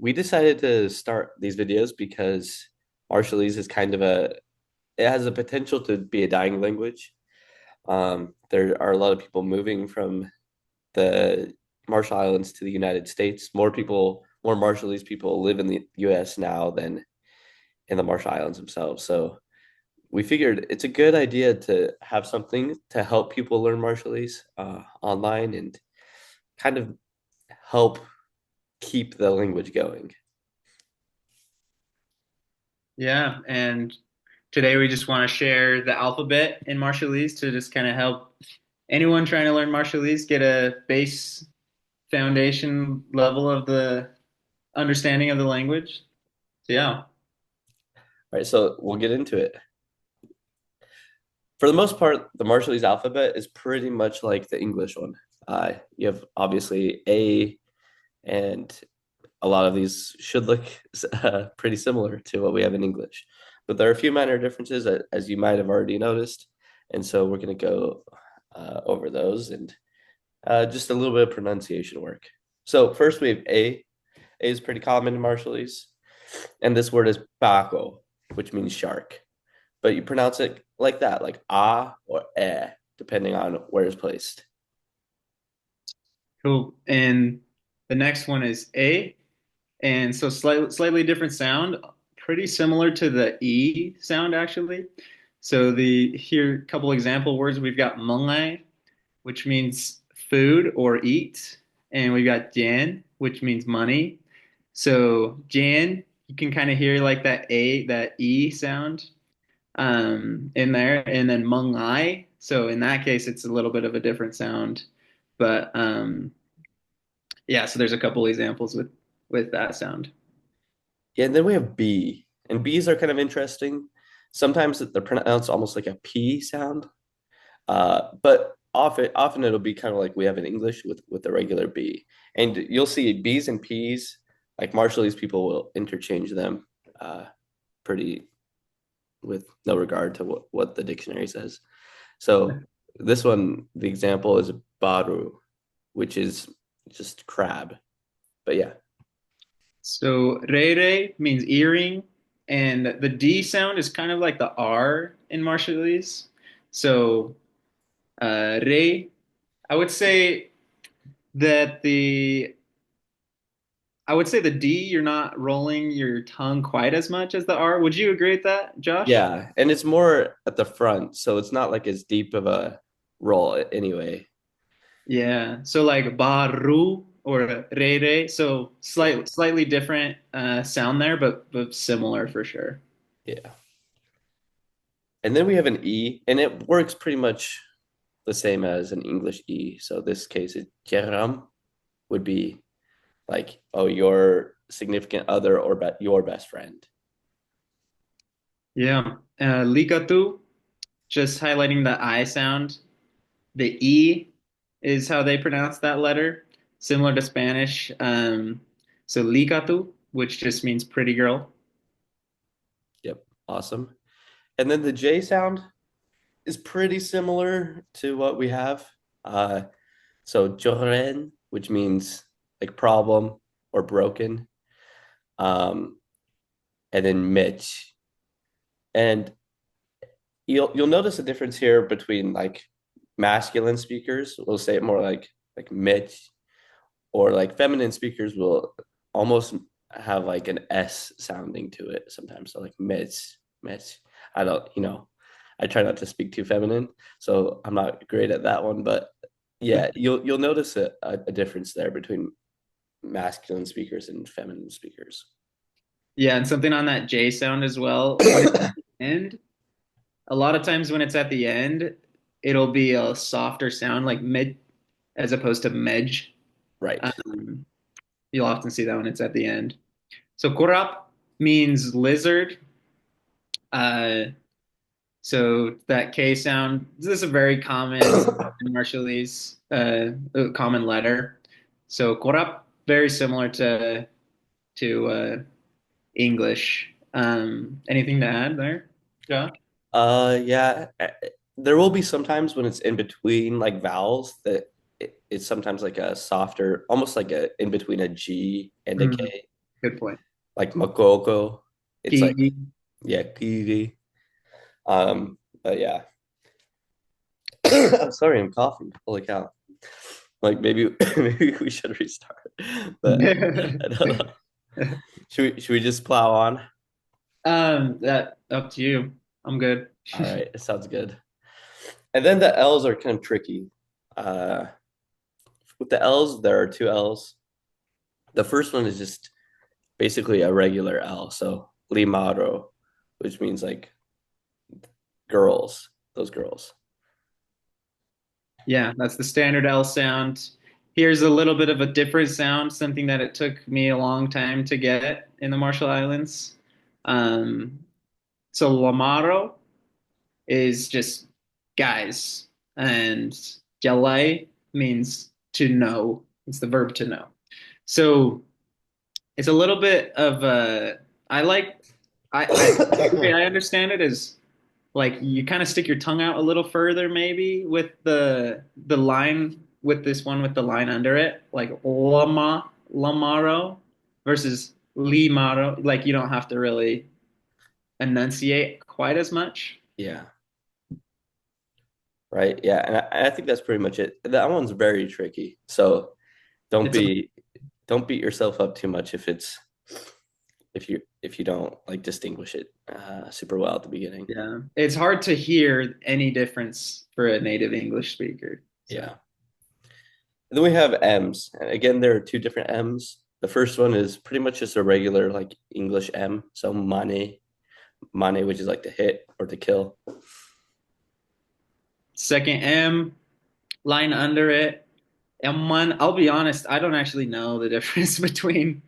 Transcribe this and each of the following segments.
We decided to start these videos because Marshallese is it has the potential to be a dying language. There are a lot of people moving from the Marshall Islands to the United States. More Marshallese people live in the US now than in the Marshall Islands themselves. So we figured it's a good idea to have something to help people learn Marshallese online and kind of help keep the language going. Yeah, and today we just want to share the alphabet in Marshallese to just kind of help anyone trying to learn Marshallese get a base foundation level of the understanding of the language. So yeah. All right, so we'll get into it. For the most part, the Marshallese alphabet is pretty much like the English one. You have obviously A, and a lot of these should look pretty similar to what we have in English. But there are a few minor differences, as you might have already noticed. And so we're going to go over those and just a little bit of pronunciation work. So first we have A. A is pretty common in Marshallese. And this word is Paco, which means shark. But you pronounce it like that, like ah or eh, depending on where it's placed. Cool. And the next one is A, and so slightly different sound, pretty similar to the E sound actually. So the here a couple example words we've got mungai, which means food or eat, and we've got jan, which means money. So jan, you can kind of hear like that E sound in there, and then mungai. So in that case, it's a little bit of a different sound, but yeah. So there's a couple examples with that sound. Yeah, and then we have B. And B's are kind of interesting. Sometimes they're pronounced almost like a P sound. But often it'll be kind of like we have in English with the regular B. And you'll see B's and P's, like Marshallese people will interchange them pretty with no regard to what the dictionary says. So this one, the example is baru, which is just crab. But yeah, So re means earring, and the D sound is kind of like the R in Marshallese. So re, I would say that I would say the D, you're not rolling your tongue quite as much as the R. Would you agree with that, Josh? yeah, and it's more at the front, so it's not like as deep of a roll anyway. Yeah. So like baru or re. So slightly different sound there, but similar for sure. Yeah. And then we have an E, and it works pretty much the same as an English E. So this case, it Jeram would be like, oh, your significant other or your best friend. Yeah. Likatu, just highlighting the I sound. The E is how they pronounce that letter, similar to Spanish. So Likatu, which just means pretty girl. Yep, awesome. And then the J sound is pretty similar to what we have. Uh, so Joren, which means like problem or broken. Um, and then Mitch. And you'll notice a difference here between like masculine speakers will say it more like Mitch, or like feminine speakers will almost have like an S sounding to it sometimes. So like Mitch, Mitch. I don't, I try not to speak too feminine, so I'm not great at that one. But yeah, you'll notice a difference there between masculine speakers and feminine speakers. Yeah, and something on that J sound as well. When it's at the end, a lot of times when it's at the end, it'll be a softer sound like mid as opposed to medj. Right. Um, you'll often see that when it's at the end. So korap means lizard. Uh, so that K sound, this is a very common in Marshallese, common letter. So korap, very similar to English. Anything to add there, Josh? Yeah. There will be sometimes when it's in between like vowels that it's sometimes like a softer, almost like a in between a G and a Mm. K. Good point. Like makoko. It's like, Kiwi. yeah, kiwi. But yeah. I'm sorry, I'm coughing. Holy cow. Like maybe maybe we should restart. But I don't know. Should we just plow on? That up to you. I'm good. All right, it sounds good. And then the L's are kind of tricky. Uh, with the L's, there are two L's. The first one is just basically a regular L, so limaro, which means like girls, those girls. Yeah, that's the standard L sound. Here's a little bit of a different sound, something that it took me a long time to get in the Marshall Islands. Um, so Lamaro is just guys, and Jalai means to know. It's the verb to know. So it's a little bit of a. I like. I the way I understand it is like you kind of stick your tongue out a little further, maybe with the line with this one with the line under it, like lamaro versus limaro. Like you don't have to really enunciate quite as much. Yeah, right. Yeah, and I think that's pretty much it. That one's very tricky. So don't It's a be don't beat yourself up too much if you don't like distinguish it super well at the beginning. Yeah, it's hard to hear any difference for a native English speaker. So Yeah. And then we have M's. And again, there are two different M's. The first one is pretty much just a regular like English M. So mane, which is like to hit or to kill. second M, line under it. M1, I'll be honest, I don't actually know the difference between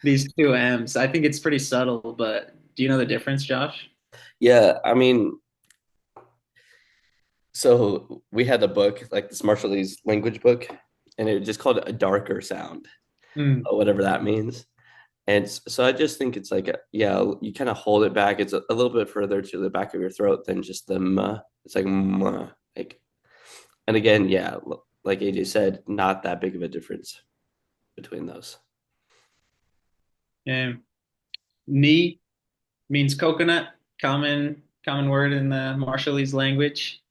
these two M's. I think it's pretty subtle, but do you know the difference, Josh? Yeah, I mean, so we had a book like this Marshallese language book, and it just called it a darker sound, Mm, whatever that means. And so I just think it's like, yeah, you kind of hold it back. It's a little bit further to the back of your throat than just the m. It's like m, like, and again, yeah, like AJ said, not that big of a difference between those. yeah. Ni means coconut, common word in the Marshallese language.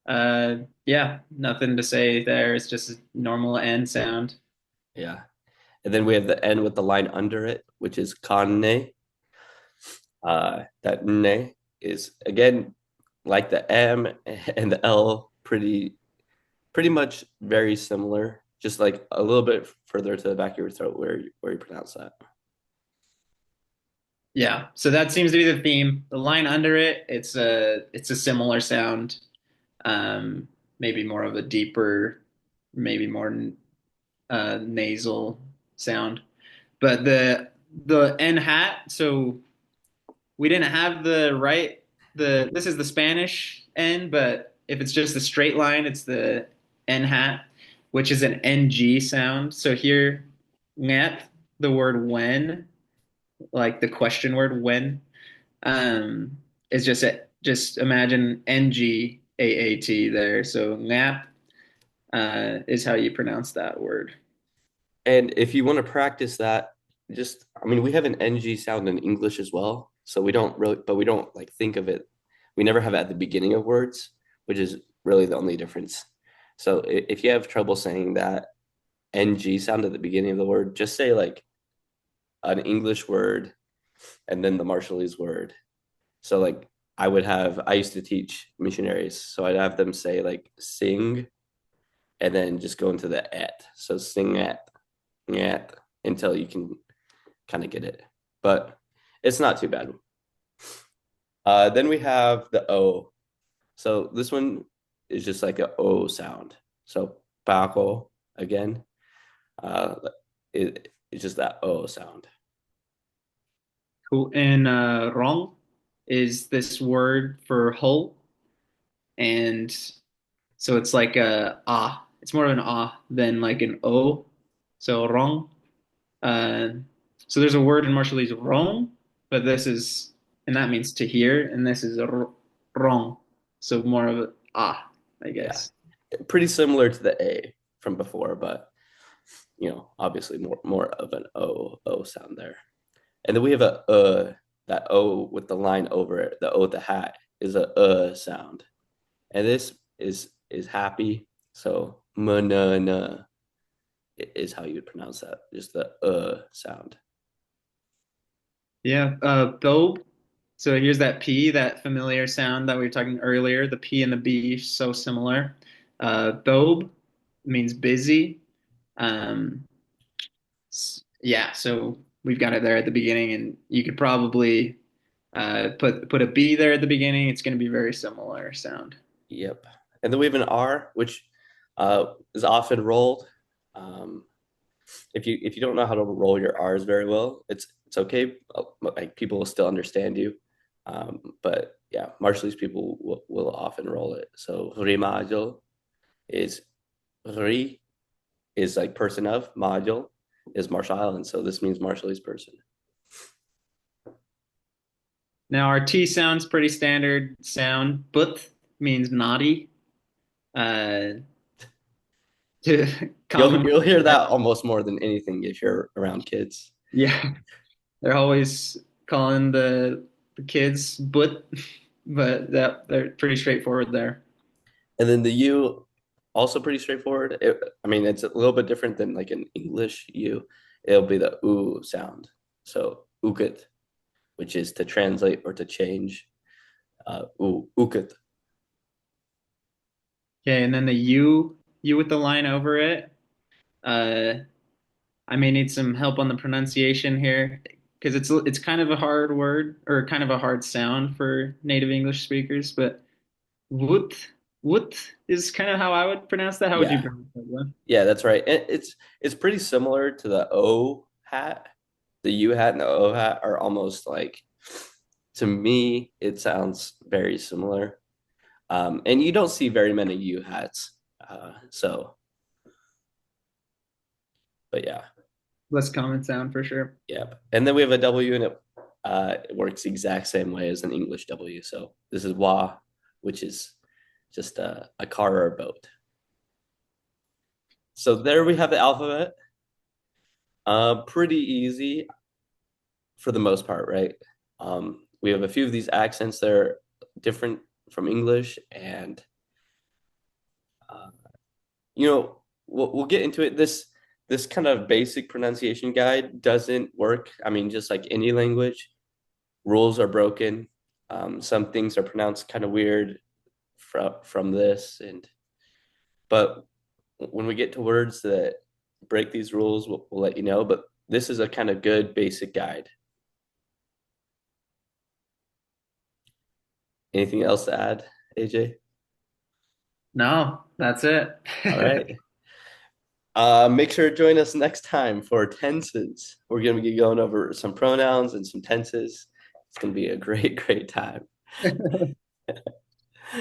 Yeah, nothing to say there. It's just a normal N sound. Yeah. And then we have the N with the line under it, which is kanne. That ne is again like the M and the L, pretty much very similar, just like a little bit further to the back of your throat where you pronounce that. Yeah, so that seems to be the theme. The line under it, it's a similar sound. Um, Maybe more of a deeper, maybe more nasal sound. But the N hat, so we didn't have the right the this is the Spanish N, but if it's just the straight line, it's the N hat, which is an NG sound. So here, ngat, the word when, like the question word when, is just imagine NGAAT there. So ngat is how you pronounce that word. And if you want to practice that, just I mean, we have an NG sound in English as well, so we don't really, but we don't like think of it. We never have it at the beginning of words, which is really the only difference. So if you have trouble saying that NG sound at the beginning of the word, just say like an English word and then the Marshallese word. So like I used to teach missionaries, so I'd have them say like sing and then just go into the at. So sing at until you can kind of get it. But it's not too bad. Then we have the O. So this one is just like a O sound. So Paco again. Uh, it's just that O sound. Cool. And rong is this word for whole, and so it's like a ah. It's more of an ah than like an o. So wrong. Uh, so there's a word in Marshallese wrong, but this is and that means to hear, and this is wrong. So more of a ah, I Yeah. guess. Pretty similar to the A from before, but obviously more of an O sound there. And then we have a that O with the line over it, the O with the hat is a sound. And this is happy. So manana is how you would pronounce that. Just the sound. Yeah, thobe. So here's that P, that familiar sound that we were talking earlier. The P and the B so similar. Thobe means busy. Um, yeah, so we've got it there at the beginning, and you could probably put a B there at the beginning. It's going to be very similar sound. Yep. And then we have an R, which is often rolled. Um, if you don't know how to roll your R's very well, it's okay. Like people will still understand you. But yeah, Marshallese people will often roll it. So rimajo is ri is like person of, majo is Marshall Islands. So this means Marshallese person. Now our T sound's pretty standard sound. But means naughty. Uh, to common. You'll hear that almost more than anything if you're around kids. Yeah, they're always calling the kids but that they're pretty straightforward there. And then the U, also pretty straightforward. I mean, it's a little bit different than like an English U. It'll be the oo sound. So ukit, which is to translate or to change. Ukit. Okay, and then the U with the line over it. Uh, I may need some help on the pronunciation here because it's kind of a hard word or kind of a hard sound for native English speakers. But woot woot is kind of how I would pronounce that. How would you Yeah, pronounce that, Glenn? yeah, that's right. It's pretty similar to the O hat. The U hat and the O hat are almost like, to me, it sounds very similar. And you don't see very many U hats. So, but yeah. Less common sound for sure. Yep. And then we have a W and it works the exact same way as an English W. So this is wa, which is just a car or a boat. So there we have the alphabet. Pretty easy for the most part, right? We have a few of these accents that are different from English, and uh, we'll get into it. This kind of basic pronunciation guide doesn't work. I mean, just like any language, rules are broken. Some things are pronounced kind of weird from this, and but when we get to words that break these rules, we'll let you know. But this is a kind of good basic guide. Anything else to add, AJ? No, that's it. All right. Make sure to join us next time for tenses. We're going to be going over some pronouns and some tenses. It's going to be a great, great time.